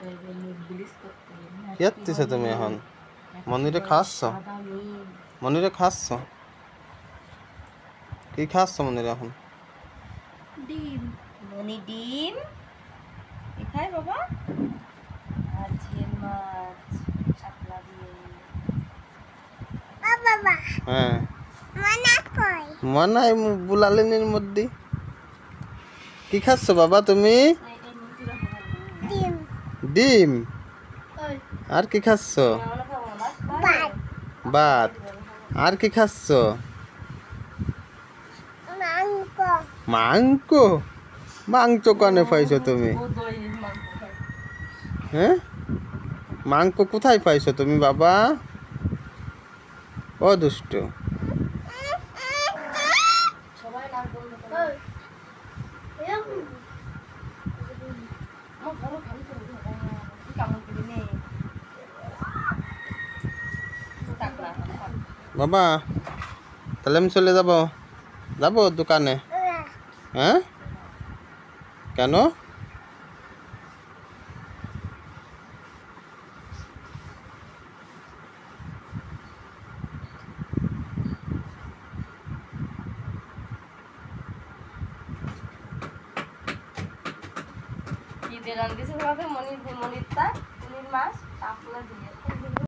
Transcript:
কি করতেছো তুমি এখন? মনিরে খাচ্ছ? মনিরে খাচ্ছ? কি খাচ্ছ মনিরে এখন? ডিম। মনি ডিম কি খায় বাবা? আর ঝিল মাছ শাপলা দিয়ে। বাবা হ্যাঁ মানা কই? মনাই বুলালিনের মধ্যে কি খাচ্ছ বাবা তুমি? ডিম। ডিম। আর কি খাচ্ছ? ভাত। ভাত। আর কি খাচ্ছ? মাংস। মাংস? মাংস কানে পাইছো তুমি? হ্যাঁ মাংস কোথায় পাইছো তুমি বাবা? ও দুষ্ট। বাবা তাহলে আমি চলে যাব দোকানে। হ্যাঁ কেন? কি দিয়ে রান্ধিছে বাবা? মনির মাছ শাপলা দিয়ে।